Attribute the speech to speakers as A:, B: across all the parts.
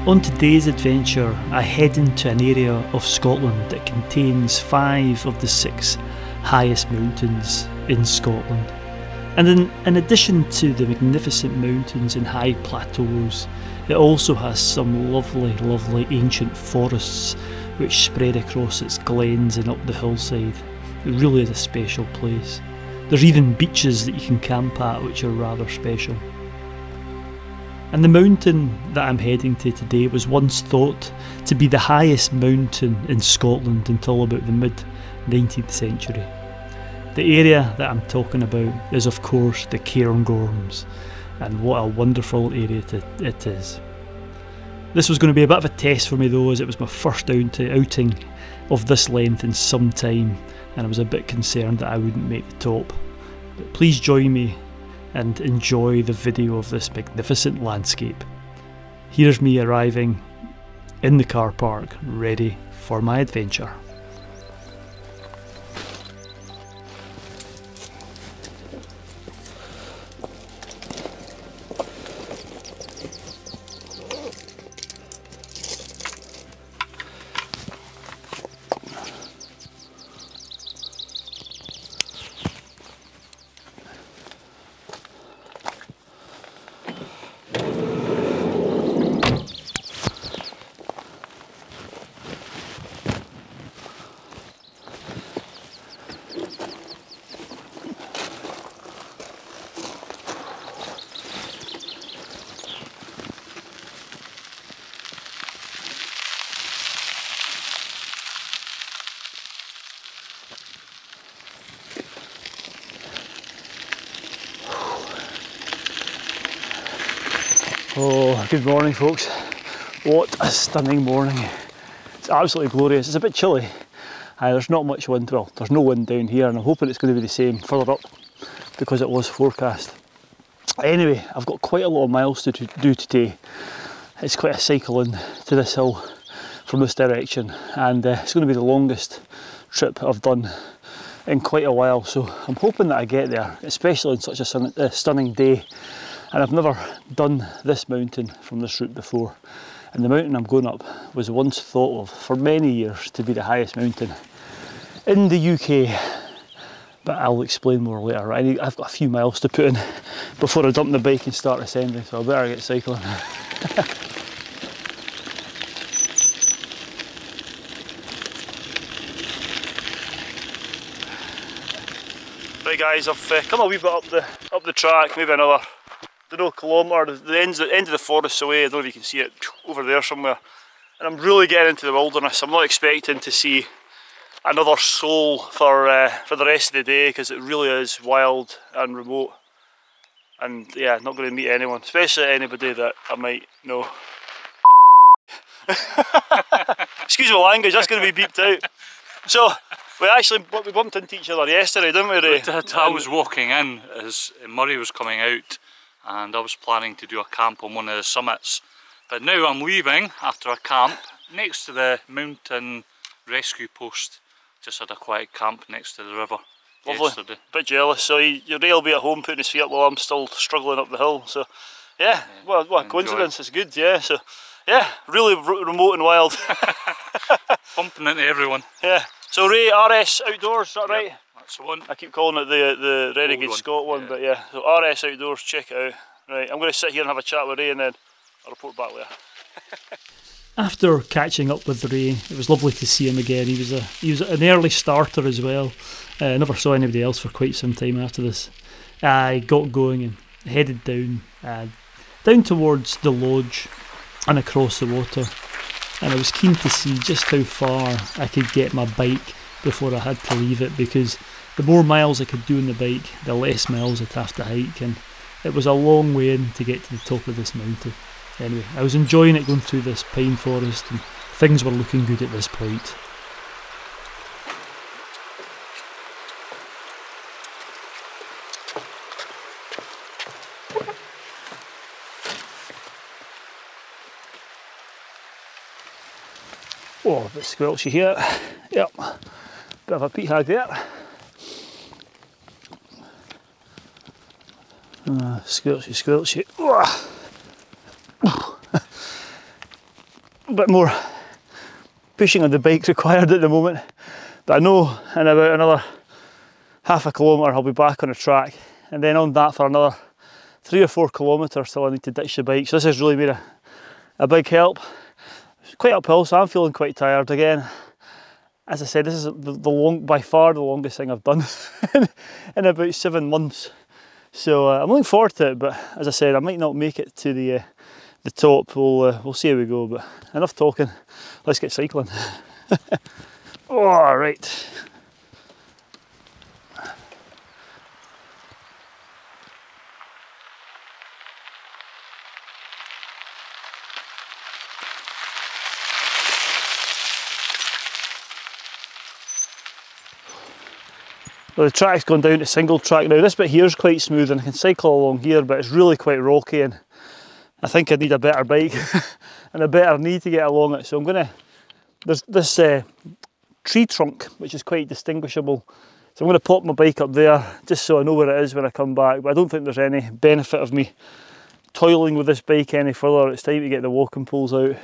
A: On today's adventure, I head into an area of Scotland that contains 5 of the 6 highest mountains in Scotland. And in addition to the magnificent mountains and high plateaus, it also has some lovely, lovely ancient forests which spread across its glens and up the hillside. It really is a special place. There's even beaches that you can camp at which are rather special. And the mountain that I'm heading to today was once thought to be the highest mountain in Scotland until about the mid-19th century. The area that I'm talking about is of course the Cairngorms, and what a wonderful area it is. This was going to be a bit of a test for me though, as it was my first outing of this length in some time, and I was a bit concerned that I wouldn't make the top. But please join me and enjoy the video of this magnificent landscape. Here's me arriving in the car park, ready for my adventure. Oh, good morning folks. What a stunning morning. It's absolutely glorious. It's a bit chilly. There's not much wind, well there's no wind down here, and I'm hoping it's going to be the same further up because it was forecast. Anyway, I've got quite a lot of miles to do today. It's quite a cycle in to this hill from this direction, and it's going to be the longest trip I've done in quite a while, so I'm hoping that I get there, especially on such a stunning day. And I've never done this mountain from this route before, and the mountain I'm going up was once thought of for many years to be the highest mountain in the UK, but I'll explain more later. I've got a few miles to put in before I dump the bike and start ascending, so I better get cycling. Right guys, I've come a wee bit up the track, maybe another, I don't know, kilometre, the end of the forest away. I don't know if you can see it over there somewhere, and I'm really getting into the wilderness. I'm not expecting to see another soul for the rest of the day, because it really is wild and remote, and yeah, not going to meet anyone, especially anybody that I might know. Excuse my language, that's going to be beeped out. So we bumped into each other yesterday, didn't we, Ray?
B: We did. I was walking in as Murray was coming out, and I was planning to do a camp on one of the summits, but now I'm leaving after a camp next to the mountain rescue post. Just had a quiet camp next to the river.
A: Lovely.
B: Yesterday.
A: Bit jealous. So your Ray will be at home putting his feet up while I'm still struggling up the hill. So yeah, what a coincidence. It's good. Yeah. So yeah, really remote and wild.
B: Bumping into everyone.
A: Yeah. So Ray, RS Outdoors, is that right?
B: Yep, that's the one.
A: I keep calling it the Renegade Scott one, but yeah. So RS Outdoors, check it out. Right, I'm going to sit here and have a chat with Ray, and then I'll report back later. After catching up with Ray, it was lovely to see him again. He was an early starter as well. I never saw anybody else for quite some time after this. I got going and headed down towards the lodge and across the water. And I was keen to see just how far I could get my bike before I had to leave it, because the more miles I could do on the bike, the less miles I'd have to hike, and it was a long way in to get to the top of this mountain. Anyway, I was enjoying it going through this pine forest, and things were looking good at this point. Oh, a bit squelchy here. Yep, bit of a peat hag there. Squelchy, squelchy. bit more pushing on the bike required at the moment, but I know in about another half a kilometre I'll be back on the track, and then on that for another 3 or 4 kilometres till I need to ditch the bike. So this has really made a big help. It's quite uphill, so I'm feeling quite tired again. As I said, this is by far the longest thing I've done in about 7 months. So I'm looking forward to it, but as I said, I might not make it to the top. We'll see how we go, but enough talking, let's get cycling. All right. Well, the track's gone down to single track now. This bit here is quite smooth and I can cycle along here, but it's really quite rocky, and I think I need a better bike and a better knee to get along it. So I'm gonna, there's this tree trunk which is quite distinguishable, so I'm gonna pop my bike up there just so I know where it is when I come back. But I don't think there's any benefit of me toiling with this bike any further. It's time to get the walking poles out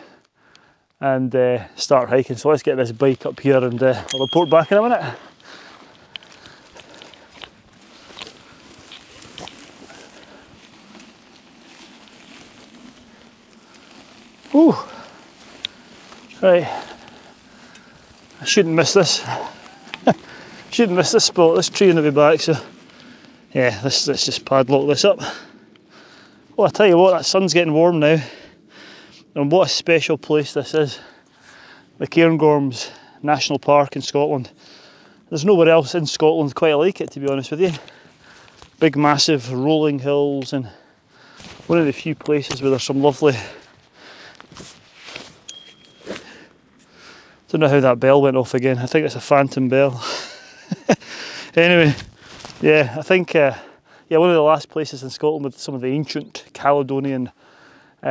A: and start hiking. So let's get this bike up here and I'll report back in a minute. Ooh. Right, I shouldn't miss this. Shouldn't miss this spot. This tree will be back, so yeah, let's just padlock this up. Well, I tell you what, that sun's getting warm now, and what a special place this is. The Cairngorms National Park in Scotland. There's nowhere else in Scotland quite like it, to be honest with you. Big massive rolling hills, and one of the few places where there's some lovely... Don't know how that bell went off again. I think it's a phantom bell. Anyway, yeah, I think yeah, one of the last places in Scotland with some of the ancient Caledonian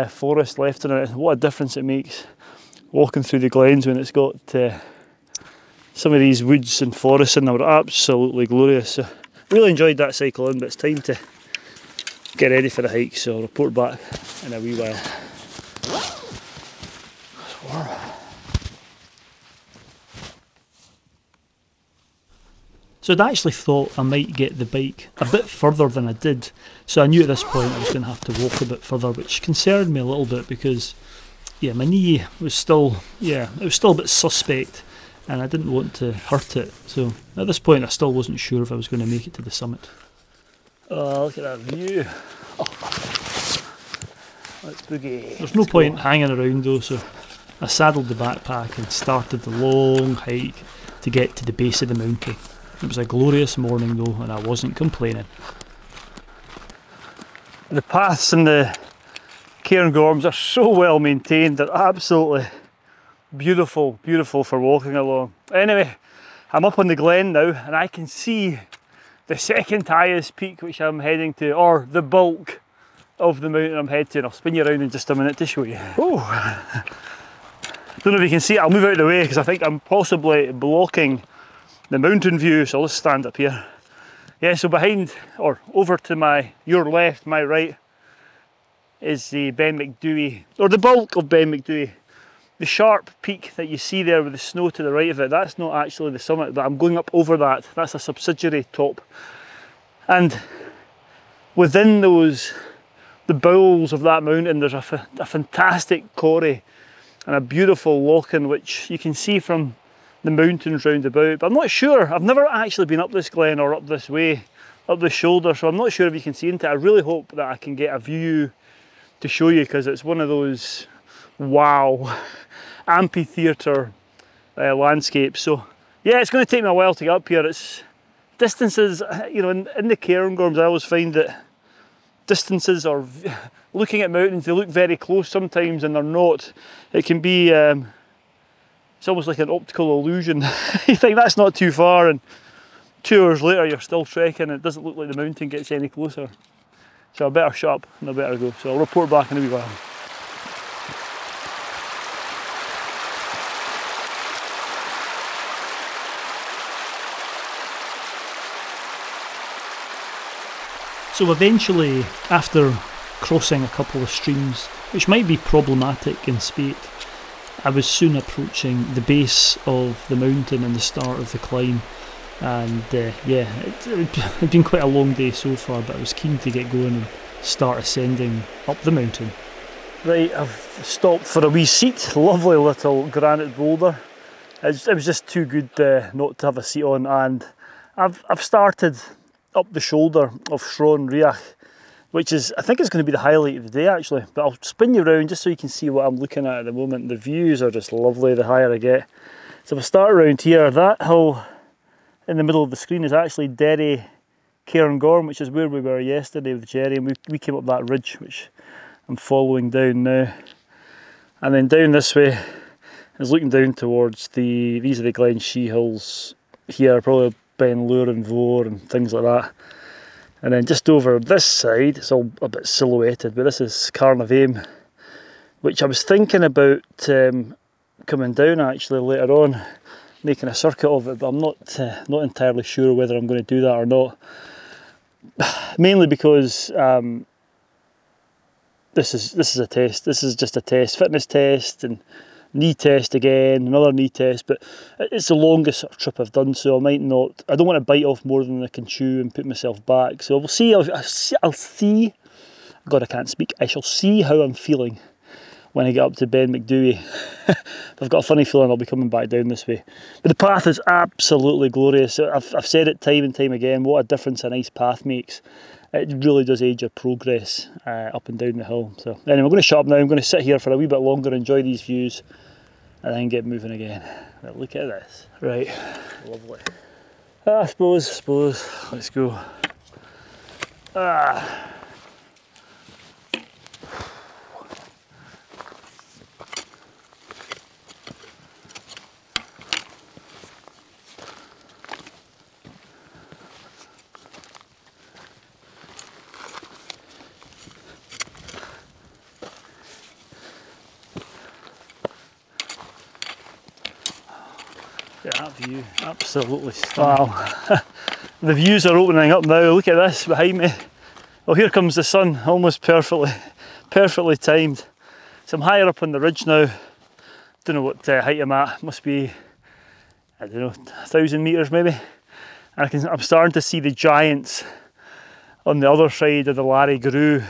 A: forest left in it. What a difference it makes walking through the glens when it's got some of these woods and forests in them. Are absolutely glorious. So really enjoyed that cycle in, but it's time to get ready for the hike. So I'll report back in a wee while. It's warm. So I'd actually thought I might get the bike a bit further than I did, so I knew at this point I was going to have to walk a bit further, which concerned me a little bit because, yeah, my knee was still, it was still a bit suspect, and I didn't want to hurt it. So at this point I still wasn't sure if I was going to make it to the summit. Oh, look at that view. Oh. Let's boogie. There's no point hanging around though, so I saddled the backpack and started the long hike to get to the base of the mountain. It was a glorious morning though, and I wasn't complaining. The paths in the Cairngorms are so well maintained, they're absolutely beautiful, beautiful for walking along. Anyway, I'm up on the glen now and I can see the second highest peak which I'm heading to, or the bulk of the mountain I'm heading to, and I'll spin you around in just a minute to show you. Oh, don't know if you can see it. I'll move out of the way because I think I'm possibly blocking the mountain view, so let's stand up here. Yeah, so behind, or over to your left, my right, is the Ben Macdui, or the bulk of Ben Macdui. The sharp peak that you see there with the snow to the right of it, that's not actually the summit, but I'm going up over that. That's a subsidiary top. And within the bowels of that mountain, there's a fantastic corrie and a beautiful loching, which you can see from the mountains round about, but I'm not sure. I've never actually been up this glen or up this way, up this shoulder, so I'm not sure if you can see into it. I really hope that I can get a view to show you, because it's one of those wow amphitheatre landscapes. So yeah, it's going to take me a while to get up here. It's distances, you know, in the Cairngorms I always find that distances, or looking at mountains, they look very close sometimes and they're not. It can be it's almost like an optical illusion. You think that's not too far, and 2 hours later you're still trekking and it doesn't look like the mountain gets any closer. So I better shut up and I better go. So I'll report back in a wee while. So eventually, after crossing a couple of streams, which might be problematic in spate, I was soon approaching the base of the mountain and the start of the climb, and yeah, it'd been quite a long day so far, but I was keen to get going and start ascending up the mountain. Right, I've stopped for a wee seat. Lovely little granite boulder. It was just too good not to have a seat on, and I've started up the shoulder of Cairngorm, which is, I think, is going to be the highlight of the day actually. But I'll spin you around just so you can see what I'm looking at the moment. The views are just lovely the higher I get. So if I start around here, that hill in the middle of the screen is actually Derry Cairngorm, which is where we were yesterday with Jerry, and we came up that ridge, which I'm following down now. And then down this way, I was looking down towards these are the Glen Shee hills here, probably Ben Lure and Vore and things like that. And then just over this side, it's all a bit silhouetted, but this is Cairngorm, which I was thinking about coming down actually later on, making a circuit of it, but I'm not entirely sure whether I'm going to do that or not. Mainly because this is a test. This is just a test, fitness test and knee test again, another knee test. But it's the longest sort of trip I've done, so I don't want to bite off more than I can chew and put myself back. So we'll see. I'll see. God, I can't speak. I shall see how I'm feeling when I get up to Ben Macdui. I've got a funny feeling I'll be coming back down this way. But the path is absolutely glorious. I've said it time and time again, what a difference a nice path makes. It really does aid your progress up and down the hill. So anyway, I'm going to shut up now. I'm going to sit here for a wee bit longer, enjoy these views, and then get moving again. But look at this. Right, lovely. I suppose, let's go. That view, absolutely stunning. Wow. The views are opening up now. Look at this behind me. Well, here comes the sun, almost perfectly timed. So I'm higher up on the ridge now. Don't know what height I'm at. Must be, I don't know, 1,000 metres maybe. And I'm starting to see the giants on the other side of the Lairig Ghru.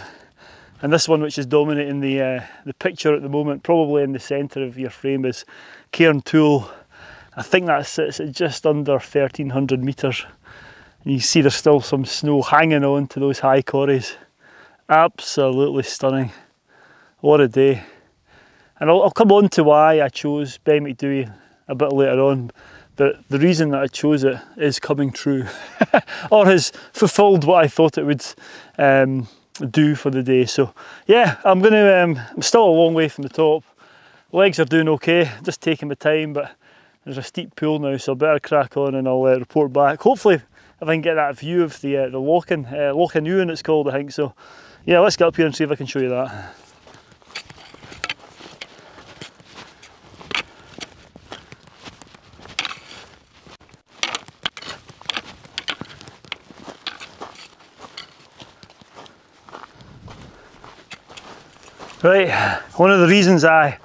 A: And this one, which is dominating the picture at the moment, probably in the centre of your frame, is Cairngorm. I think that sits at just under 1,300 metres. And you see there's still some snow hanging on to those high corries. Absolutely stunning. What a day. And I'll come on to why I chose Ben Macdui a bit later on. But the reason that I chose it is coming true. Or has fulfilled what I thought it would do for the day. So yeah, I'm still a long way from the top. Legs are doing okay, just taking my time, but there's a steep pool now, so I better crack on and I'll report back. Hopefully, if I can get that view of the Lochan Ewan it's called, I think. So yeah, let's get up here and see if I can show you that. Right, one of the reasons I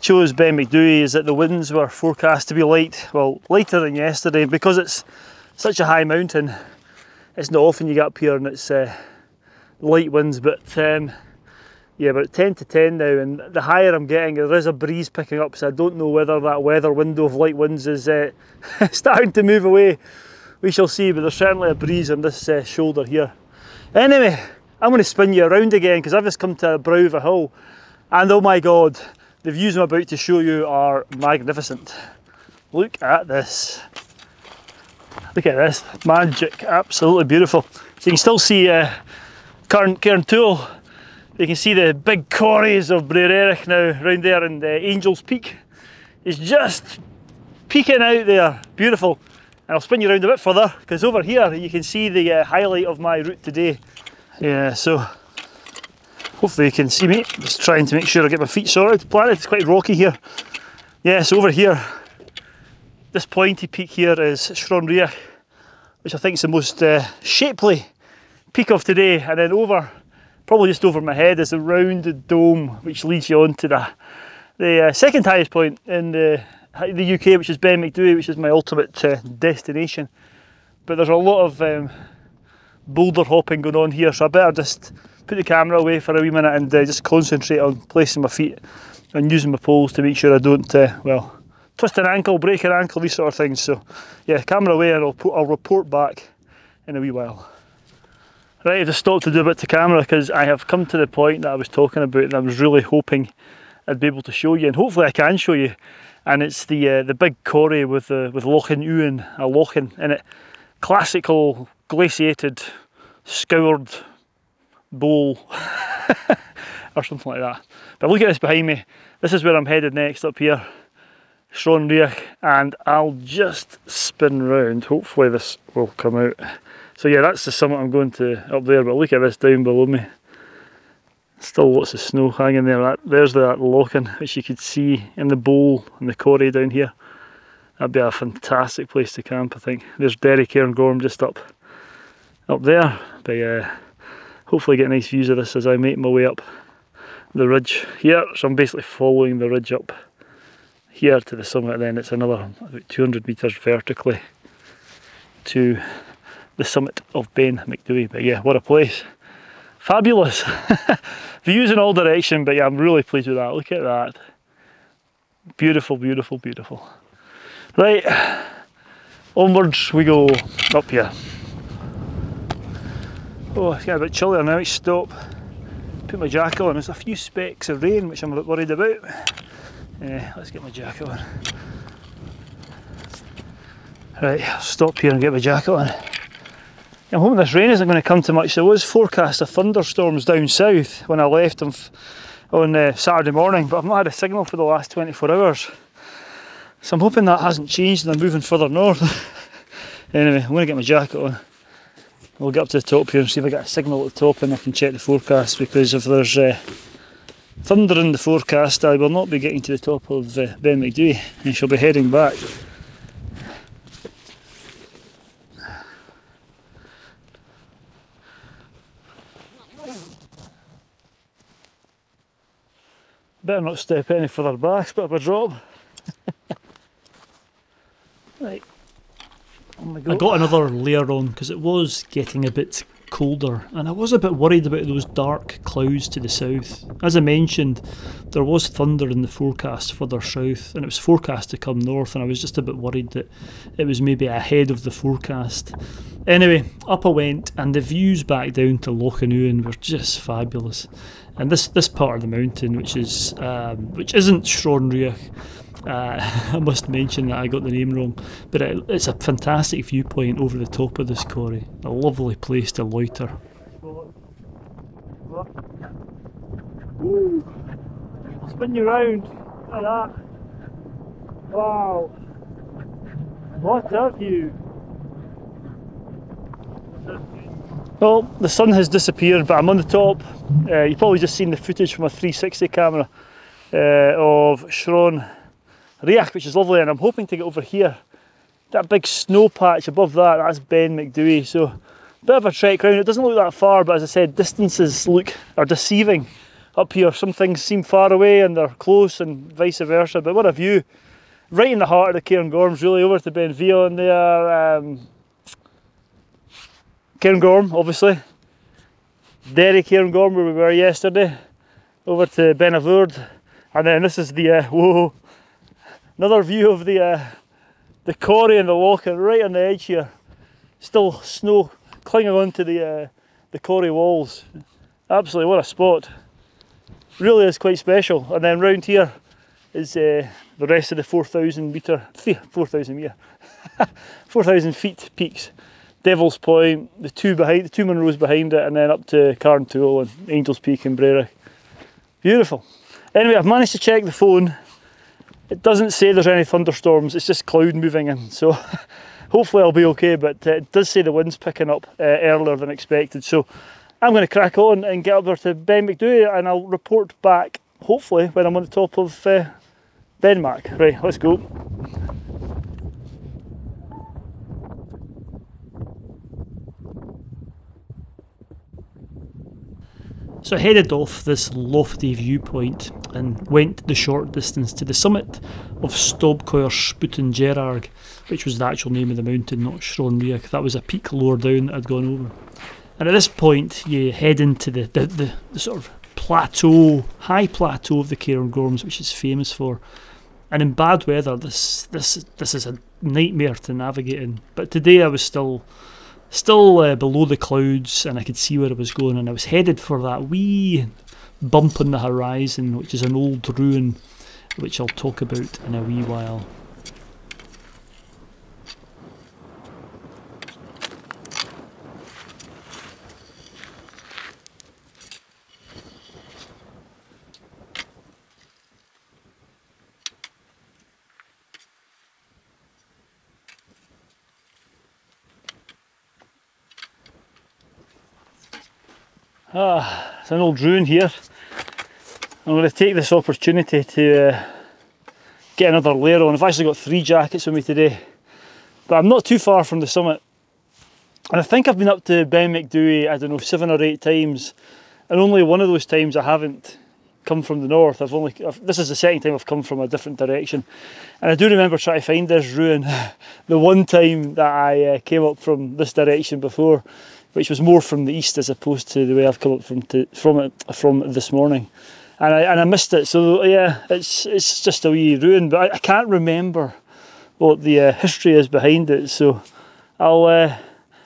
A: chose Ben Macdui is that the winds were forecast to be light, well, lighter than yesterday. Because it's such a high mountain, it's not often you get up here and it's light winds, but yeah, we're at 10 to 10 now, and the higher I'm getting, there is a breeze picking up, so I don't know whether that weather window of light winds is starting to move away. We shall see, but there's certainly a breeze on this shoulder here. Anyway, I'm going to spin you around again because I've just come to a brow of a hill, and oh my god, the views I'm about to show you are magnificent. Look at this. Look at this. Magic. Absolutely beautiful. So you can still see Cairngorm. You can see the big corries of Lairig now round there, and Angel's Peak is just peeking out there. Beautiful. And I'll spin you around a bit further because over here you can see the highlight of my route today. Yeah, so hopefully you can see me. Just trying to make sure I get my feet sorted. The planet is quite rocky here. Yeah, so over here, this pointy peak here is Cairngorm, which I think is the most shapely peak of today. And then over, probably just over my head, is a rounded dome which leads you on to The second highest point in the UK, which is Ben Macdui, which is my ultimate destination. But there's a lot of boulder hopping going on here, so I better just put the camera away for a wee minute and just concentrate on placing my feet and using my poles to make sure I don't, well, twist an ankle, break an ankle, these sort of things. So yeah, camera away, and I'll report back in a wee while. Right, I've just stopped to do a bit to camera because I have come to the point that I was talking about and I was really hoping I'd be able to show you, and hopefully I can show you. And it's the big Corrie with Lochan Uan, a Lochan in it. Classical glaciated, scoured bowl or something like that. But look at this behind me. This is where I'm headed next, up here, Cairngorm, and I'll just spin round. Hopefully this will come out. So yeah, that's the summit I'm going to up there, but look at this down below me. Still lots of snow hanging there. There's that Lochan, which you could see in the bowl and the Corrie down here. That'd be a fantastic place to camp, I think. There's Derry Cairngorm just up there. But hopefully get nice views of this as I make my way up the ridge here. So I'm basically following the ridge up here to the summit, and then it's another about 200 metres vertically to the summit of Ben Macdui. But yeah, what a place. Fabulous. Views in all direction, but yeah, I'm really pleased with that. Look at that. Beautiful, beautiful, beautiful. Right, onwards we go up here. Oh, it's getting a bit chillier now. Stop. Put my jacket on. There's a few specks of rain, which I'm a bit worried about. Let's get my jacket on. Right, I'll stop here and get my jacket on. I'm hoping this rain isn't going to come too much. There was forecast of thunderstorms down south when I left on Saturday morning, but I've not had a signal for the last 24 hours. So I'm hoping that hasn't changed and I'm moving further north. Anyway, I'm going to get my jacket on. We'll get up to the top here and see if I get a signal at the top, and I can check the forecast, because if there's thunder in the forecast, I will not be getting to the top of Ben Macdui, and she'll be heading back. Better not step any further back, it's a bit of a drop. Right. I got another layer on because it was getting a bit colder, and I was a bit worried about those dark clouds to the south. As I mentioned, there was thunder in the forecast further south, and it was forecast to come north, and I was just a bit worried that it was maybe ahead of the forecast. Anyway, up I went, and the views back down to Lochan Uan were just fabulous. And this part of the mountain, which isn't Cairngorm, I must mention that I got the name wrong, but it's a fantastic viewpoint over the top of this Corrie. A lovely place to loiter. Ooh. I'll spin you round. Look at that. Wow. What a view. Well, the sun has disappeared, but I'm on the top. You've probably just seen the footage from a 360 camera of Astron, which is lovely, and I'm hoping to get over here. That big snow patch above that, that's Ben Macdui. So a bit of a trek round. It doesn't look that far, but as I said, distances are deceiving up here. Some things seem far away and they're close, and vice versa. But what a view. Right in the heart of the Cairngorms, really, over to Ben Vion there. Cairngorm, obviously. Derry Cairngorm, where we were yesterday. Over to Ben Avurd. And then this is the, whoa, another view of the Corrie and the Lochan right on the edge here. Still snow clinging onto the Corrie walls. Absolutely, what a spot. Really is quite special. And then round here is the rest of the 4,000 feet peaks. Devil's Point, the two Munros behind it, and then up to Carntool and Angels Peak and Brera. Beautiful. Anyway, I've managed to check the phone. It doesn't say there's any thunderstorms, it's just cloud moving in, so hopefully I'll be okay, but it does say the wind's picking up earlier than expected, so I'm going to crack on and get up there to Ben Macdui, and I'll report back, hopefully, when I'm on the top of Ben Mac. Right, let's go. So I headed off this lofty viewpoint and went the short distance to the summit of Stobcoir Sputen Gerarg, which was the actual name of the mountain, not Shronriach. That was a peak lower down that I'd gone over. And at this point you head into the sort of plateau, high plateau of the Cairngorms, which is famous for. And in bad weather this is a nightmare to navigate in. But today I was still below the clouds and I could see where I was going, and I was headed for that wee bump on the horizon, which is an old ruin which I'll talk about in a wee while. It's an old ruin here. I'm going to take this opportunity to get another layer on. I've actually got 3 jackets with me today, but I'm not too far from the summit. And I think I've been up to Ben Macdui, I don't know, 7 or 8 times, and only one of those times I haven't come from the north. This is the second time I've come from a different direction. And I do remember trying to find this ruin the one time that I came up from this direction before, which was more from the east as opposed to the way I've come up from this morning, and I missed it. So yeah, it's just a wee ruin, but I can't remember what the history is behind it. So I'm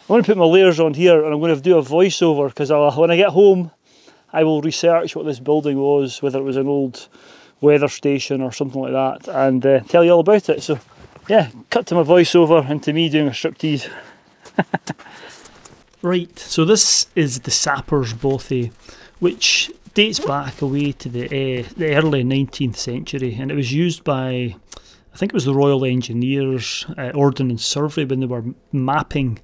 A: going to put my layers on here, and I'm going to do a voiceover because when I get home, I will research what this building was, whether it was an old weather station or something like that, and tell you all about it. So yeah, cut to my voiceover and to me doing a striptease. Right, so this is the Sapper's Bothy, which dates back away to the early 19th century, and it was used by, I think it was the Royal Engineers, Ordnance Survey, when they were mapping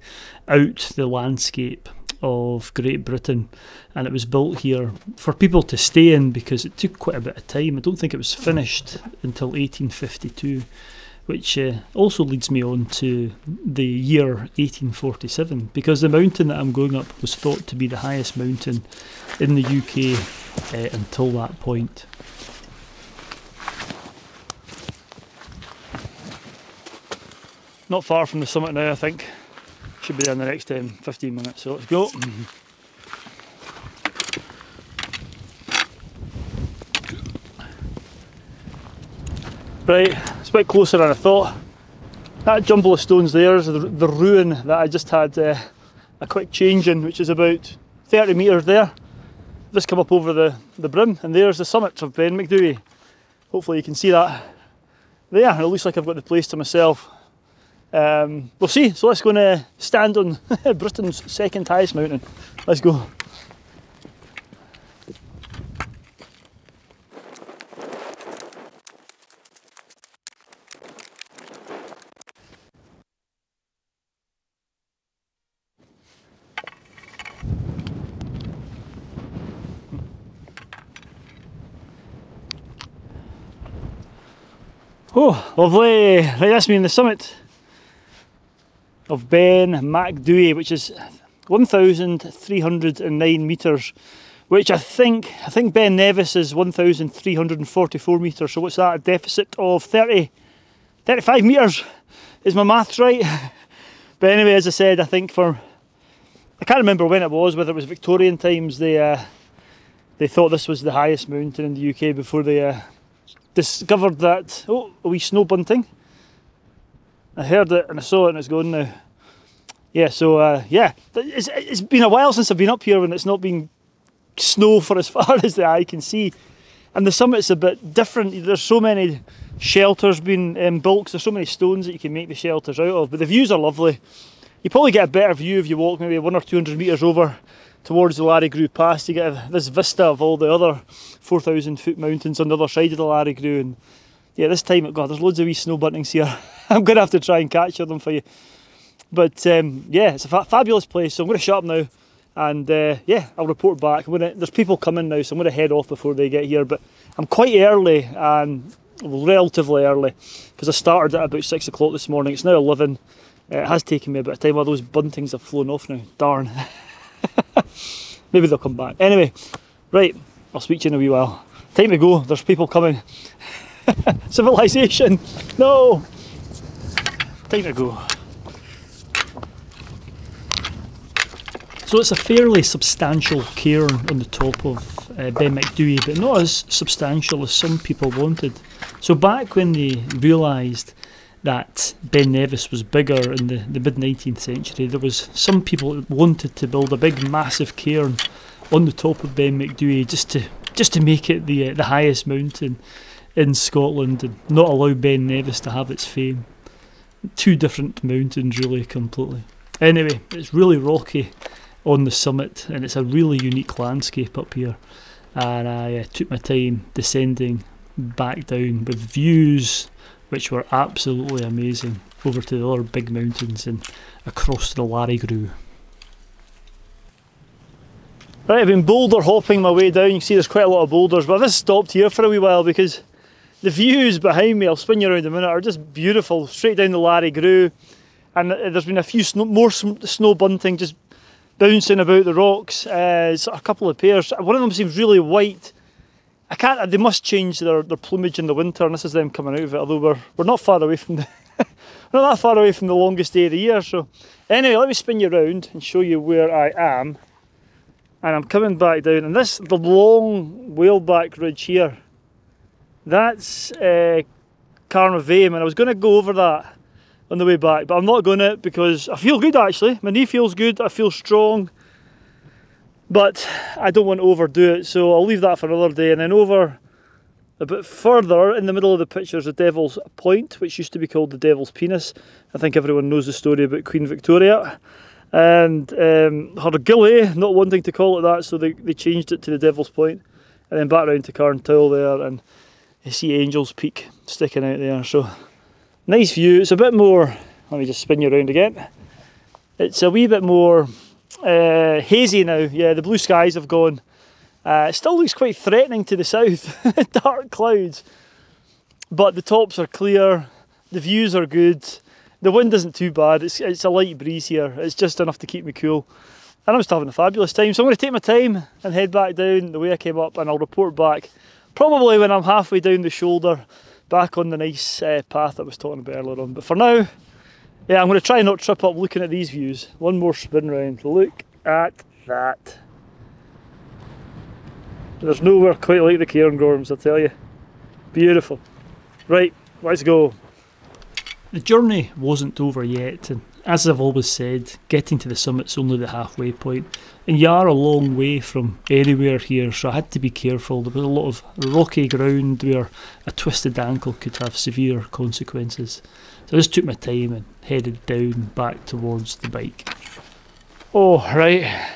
A: out the landscape of Great Britain, and it was built here for people to stay in because it took quite a bit of time. I don't think it was finished until 1852. Which also leads me on to the year 1847, because the mountain that I'm going up was thought to be the highest mountain in the UK until that point. Not far from the summit now, I think. Should be there in the next 10-15 minutes, so let's go. Right, it's a bit closer than I thought. That jumble of stones there is the ruin that I just had a quick change in, which is about 30 metres there. Just come up over the brim, and there's the summit of Ben Macdui. Hopefully you can see that there, and it looks like I've got the place to myself. We'll see, so let's go and stand on Britain's second highest mountain. Let's go. Oh, lovely! Right, that's me on the summit of Ben Macdui, which is 1,309 metres, which I think Ben Nevis is 1,344 metres, so what's that, a deficit of 35 metres? Is my maths right? But anyway, as I said, I think I can't remember when it was, whether it was Victorian times, they thought this was the highest mountain in the UK before they discovered that, oh, a wee snow bunting. I heard it and I saw it and it's gone now. Yeah, so yeah, it's been a while since I've been up here when it's not been snow for as far as the eye can see. And the summit's a bit different. There's so many shelters being built, there's so many stones that you can make the shelters out of, but the views are lovely. You probably get a better view if you walk maybe 100 or 200 metres over towards the Lairig Ghru Pass. You get this vista of all the other 4,000 foot mountains on the other side of the Lairig Ghru. And yeah, this time, God, there's loads of wee snow buntings here. I'm going to have to try and capture them for you. But yeah, it's a fabulous place. So I'm going to shut up now, and yeah, I'll report back. There's people coming now, so I'm going to head off before they get here. But I'm quite early, and relatively early, because I started at about 6 o'clock this morning. It's now 11. It has taken me a bit of time. All those buntings have flown off now. Darn. Maybe they'll come back. Anyway, Right, I'll speak to you in a wee while. Time to go, there's people coming. Civilization, no! Time to go. So it's a fairly substantial cairn on the top of Ben Macdui, but not as substantial as some people wanted. So back when they realised that Ben Nevis was bigger in the mid-19th century, there was some people that wanted to build a big massive cairn on the top of Ben Macdui just to make it the highest mountain in Scotland and not allow Ben Nevis to have its fame. Two different mountains really completely. Anyway, it's really rocky on the summit and it's a really unique landscape up here, and I took my time descending back down with views which were absolutely amazing over to the other big mountains and across to the Lairig Ghru. Right, I've been boulder hopping my way down. You can see there's quite a lot of boulders, but I've just stopped here for a wee while because the views behind me, I'll spin you around in a minute, are just beautiful, straight down the Lairig Ghru, and there's been a few more snow bunting just bouncing about the rocks. A couple of pairs. One of them seems really white. They must change their plumage in the winter, and this is them coming out of it, although we're not far away from the we're not that far away from the longest day of the year. So anyway, let me spin you around and show you where I am. And I'm coming back down, and the long whaleback ridge here, that's Cairngorm, and I was going to go over that on the way back, but I'm not going to because I feel good actually. My knee feels good, I feel strong, but I don't want to overdo it, so I'll leave that for another day. And then over a bit further in the middle of the picture is the Devil's Point, which used to be called the Devil's Penis. I think everyone knows the story about Queen Victoria. And her gilly not wanting to call it that, so they changed it to the Devil's Point, and then back round to Cairntoul there, and you see Angel's Peak sticking out there. So nice view. It's a bit more, let me just spin you around again, it's a wee bit more hazy now. Yeah, the blue skies have gone. It still looks quite threatening to the south, dark clouds, but the tops are clear, the views are good. The wind isn't too bad, it's a light breeze here, it's just enough to keep me cool. And I'm just having a fabulous time, so I'm going to take my time and head back down the way I came up, and I'll report back probably when I'm halfway down the shoulder, back on the nice path I was talking about earlier on. But for now, yeah, I'm going to try and not trip up looking at these views. One more spin round, look at that. There's nowhere quite like the Cairngorms, I tell you. Beautiful. Right, let's go. The journey wasn't over yet, and as I've always said, getting to the summit's only the halfway point, and you are a long way from anywhere here, so I had to be careful. There was a lot of rocky ground where a twisted ankle could have severe consequences, so I just took my time and headed down back towards the bike. Oh right,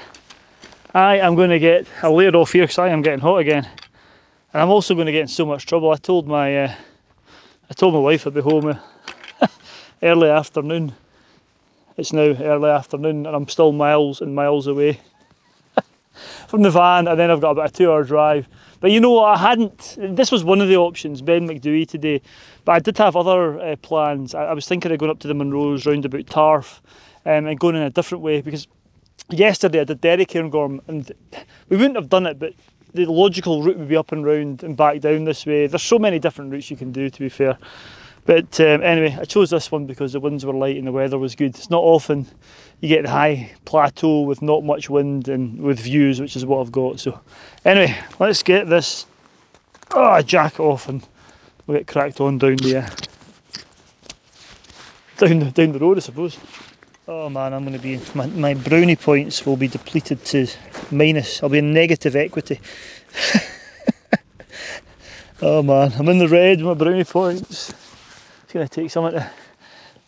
A: I am going to get a layer off here because I am getting hot again, and I'm also going to get in so much trouble. I told my wife I'd be home early afternoon. It's now early afternoon and I'm still miles and miles away from the van, and then I've got about a 2-hour drive. But you know what, this was one of the options, Ben Macdui today, but I did have other plans. I was thinking of going up to the Munros round about Tarf and going in a different way, because yesterday I did Derry Cairngorm and we wouldn't have done it, but the logical route would be up and round and back down this way. There's so many different routes you can do, to be fair. But anyway, I chose this one because the winds were light and the weather was good. It's not often you get the high plateau with not much wind and with views, which is what I've got. So anyway, let's get this jack off and we'll get cracked on down the road, I suppose. Oh man, I'm going to be, my brownie points will be depleted to minus. I'll be in negative equity. Oh man, I'm in the red with my brownie points. It's going to take something to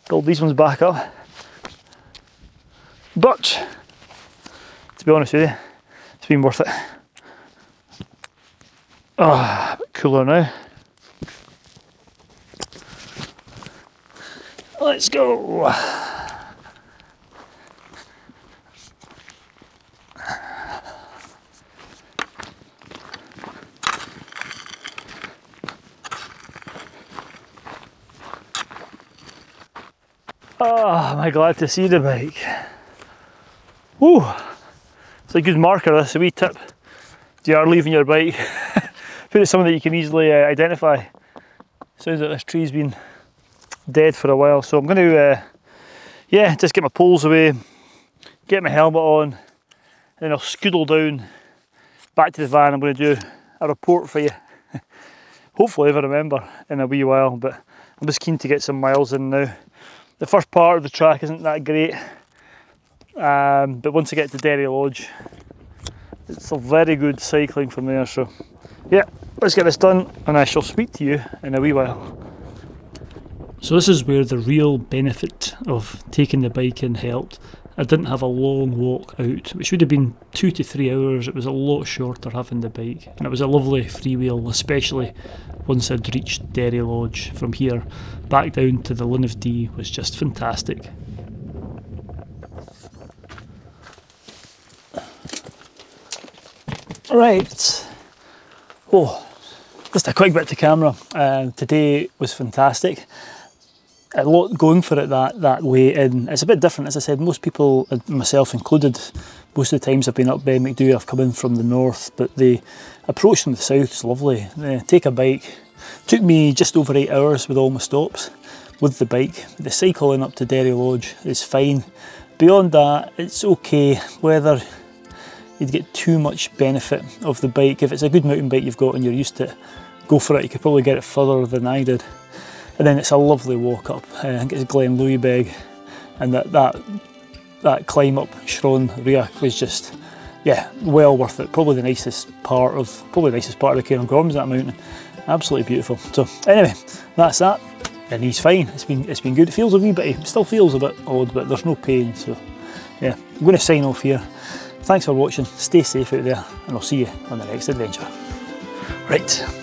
A: build these ones back up. But, to be honest with you, it's been worth it. A bit cooler now. Let's go. Am I glad to see the bike. Woo! It's a good marker, that's a wee tip. you are leaving your bike, put it somewhere that you can easily identify. Sounds like this tree's been dead for a while, so I'm going to yeah, just get my poles away, get my helmet on, and then I'll scoodle down back to the van. I'm going to do a report for you. Hopefully if I remember in a wee while, but I'm just keen to get some miles in now. The first part of the track isn't that great, but once I get to Derry Lodge, it's a very good cycling from there. So yeah, let's get this done and I shall speak to you in a wee while. So this is where the real benefit of taking the bike in helped. I didn't have a long walk out, which would have been 2 to 3 hours. It was a lot shorter having the bike, and it was a lovely freewheel, especially once I'd reached Derry Lodge. From here back down to the Linn of Dee was just fantastic. Right, oh, just a quick bit to camera. Today was fantastic. A lot going for it that way in. It's a bit different, as I said. Most people, myself included, most of the times I've been up by Macdui, I've come in from the north, but the approach from the south is lovely. Take a bike. Took me just over 8 hours with all my stops with the bike. The cycle in up to Derry Lodge is fine. Beyond that, it's okay. Whether you'd get too much benefit of the bike, if it's a good mountain bike you've got and you're used to it, go for it. You could probably get it further than I did. And then it's a lovely walk up. I think it's Glen Louisbeg, and that climb up Astron was just, yeah, well worth it. Probably the nicest part of the Cairngorms, that mountain. Absolutely beautiful. So anyway, that's that. And he's fine. It's been good. It feels a wee bit, it still feels a bit odd, but there's no pain. So yeah, I'm going to sign off here. Thanks for watching. Stay safe out there, and I'll see you on the next adventure. Right.